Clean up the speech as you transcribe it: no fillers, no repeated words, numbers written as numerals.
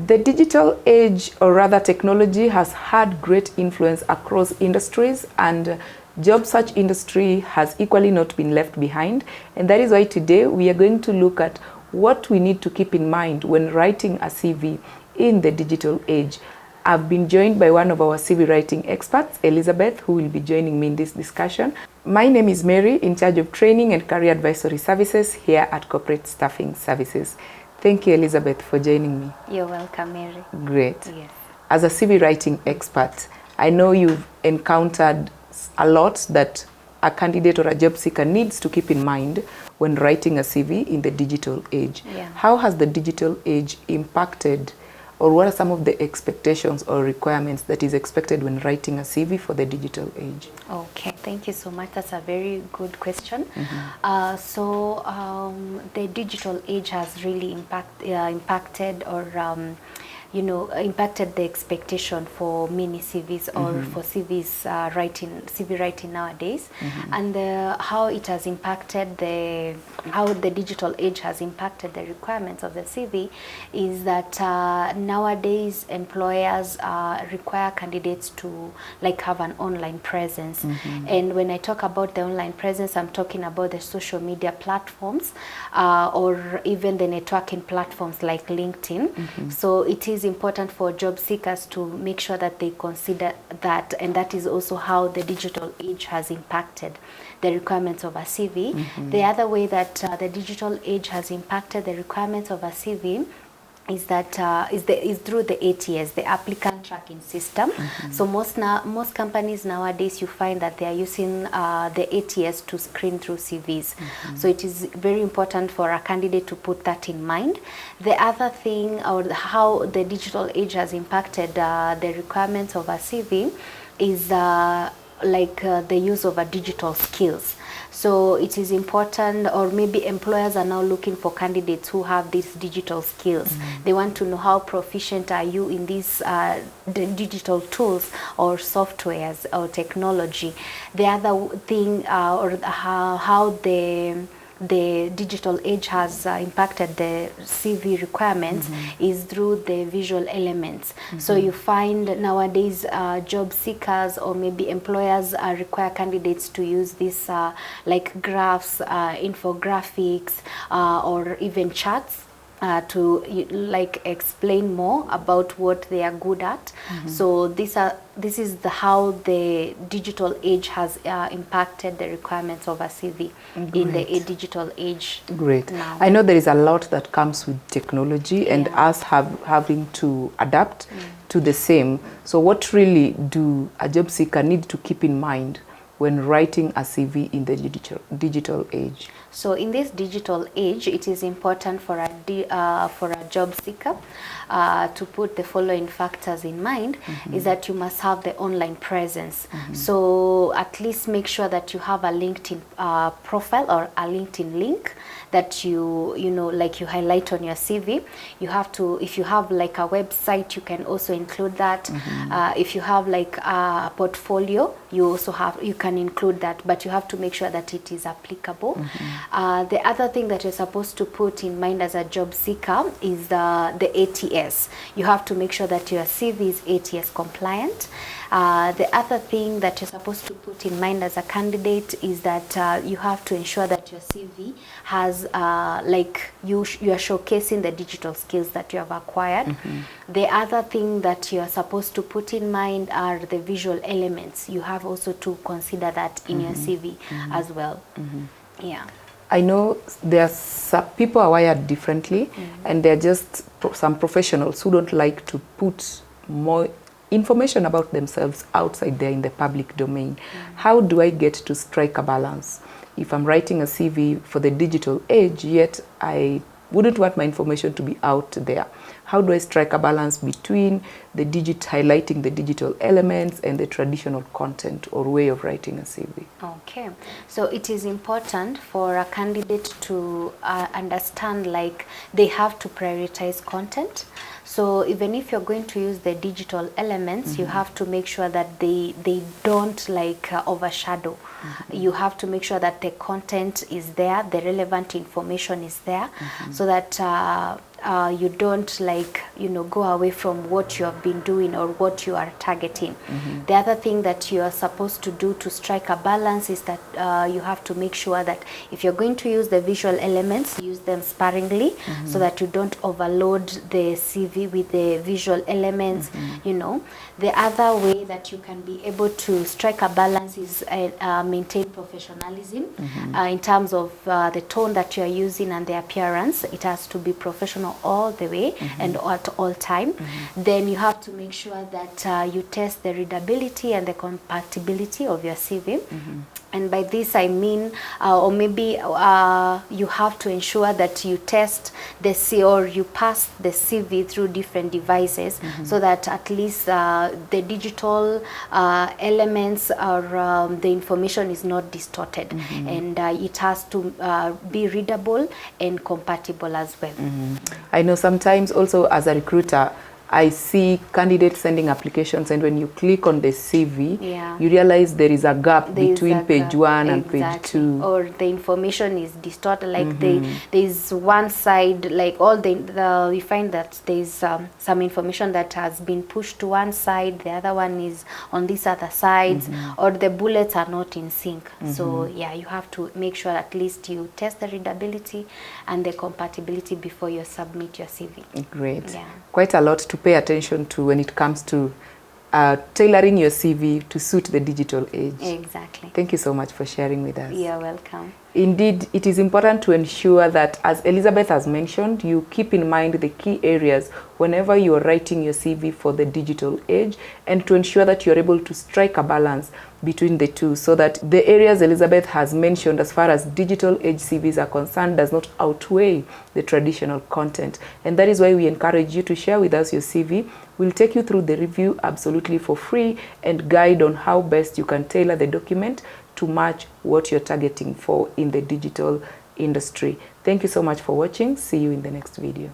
The digital age, or rather technology, has had great influence across industries, and job search industry has equally not been left behind. And that is why today we are going to look at what we need to keep in mind when writing a CV in the digital age. I've been joined by one of our CV writing experts, Elizabeth, who will be joining me in this discussion. My name is Mary, in charge of training and career advisory services here at Corporate Staffing Services. Thank you, Elizabeth, for joining me. You're welcome, Mary. Great. Yes. As a CV writing expert, I know you've encountered a lot that a candidate or a job seeker needs to keep in mind when writing a CV in the digital age. Yeah. How has the digital age impacted, or what are some of the expectations or requirements that is expected when writing a CV for the digital age? Okay, thank you so much. That's a very good question. The digital age has really impacted impacted the expectation for many CVs or for CVs CV writing nowadays, and how it has impacted how the digital age has impacted the requirements of the CV is that nowadays employers require candidates to have an online presence. And when I talk about the online presence, I'm talking about the social media platforms or even the networking platforms like LinkedIn. So it is important for job seekers to make sure that they consider that, and that is also how the digital age has impacted the requirements of a CV. The other way that the digital age has impacted the requirements of a CV is that is through the ATS, the applicant tracking system. So most companies nowadays, you find that they are using the ATS to screen through CVs. So it is very important for a candidate to put that in mind. The other thing, or how the digital age has impacted the requirements of a CV, is the use of a digital skills. So it is important, or maybe employers are now looking for candidates who have these digital skills. They want to know how proficient are you in these the digital tools or softwares or technology. The other thing, or how the digital age has impacted the CV requirements is through the visual elements. So you find nowadays job seekers or maybe employers require candidates to use this like graphs, infographics, or even charts to explain more about what they are good at. So this is how the digital age has impacted the requirements of a CV in the digital age. Great. Now. I know there is a lot that comes with technology and us having to adapt to the same. So what really do a job seeker need to keep in mind when writing a CV in the digital age? So in this digital age, it is important for a job seeker to put the following factors in mind. Is that you must have the online presence. So at least make sure that you have a LinkedIn profile or a LinkedIn link that you highlight on your CV. You have to, if you have like a website, you can also include that. If you have like a portfolio, you can include that, but you have to make sure that it is applicable. The other thing that you're supposed to put in mind as a job seeker is the ATS. You have to make sure that your CV is ATS compliant. The other thing that you're supposed to put in mind as a candidate is that you have to ensure that your CV has you are showcasing the digital skills that you have acquired. The other thing that you are supposed to put in mind are the visual elements. You have also to consider that in your CV as well. Yeah. I know some people are wired differently, and there are just some professionals who don't like to put more information about themselves outside there in the public domain. How do I get to strike a balance? If I'm writing a CV for the digital age, yet I wouldn't want my information to be out there. How do I strike a balance between highlighting the digital elements and the traditional content or way of writing a CV? Okay, so it is important for a candidate to understand they have to prioritize content. So even if you're going to use the digital elements, you have to make sure that they don't overshadow. You have to make sure that the content is there, the relevant information is there, so that you don't like, you know, go away from what you have been doing or what you are targeting. The other thing that you are supposed to do to strike a balance is that you have to make sure that if you're going to use the visual elements, use them sparingly, so that you don't overload the CV with the visual elements. You know, the other way that you can be able to strike a balance is maintain professionalism in terms of the tone that you are using and the appearance. It has to be professional all the way and at all time. Then you have to make sure that you test the readability and the compatibility of your CV. And by this I mean, or maybe you have to ensure that you test the CV, or you pass the CV through different devices, so that at least the digital elements or the information is not distorted, and it has to be readable and compatible as well. I know sometimes also as a recruiter, I see candidates sending applications, and when you click on the CV, you realize there is a gap between page 1 and page 2. Or the information is distorted, like there's one side, like all we find that there's some information that has been pushed to one side, the other one is on this other side, or the bullets are not in sync. So yeah, you have to make sure at least you test the readability and the compatibility before you submit your CV. Great. Yeah. Quite a lot to pay attention to when it comes to tailoring your CV to suit the digital age. Exactly. Thank you so much for sharing with us. You're welcome. Indeed, it is important to ensure that, as Elizabeth has mentioned, you keep in mind the key areas whenever you are writing your CV for the digital age, and to ensure that you're able to strike a balance between the two, so that the areas Elizabeth has mentioned as far as digital age CVs are concerned does not outweigh the traditional content. And that is why we encourage you to share with us your CV. We'll take you through the review absolutely for free and guide on how best you can tailor the document to match what you're targeting for in the digital industry. Thank you so much for watching. See you in the next video.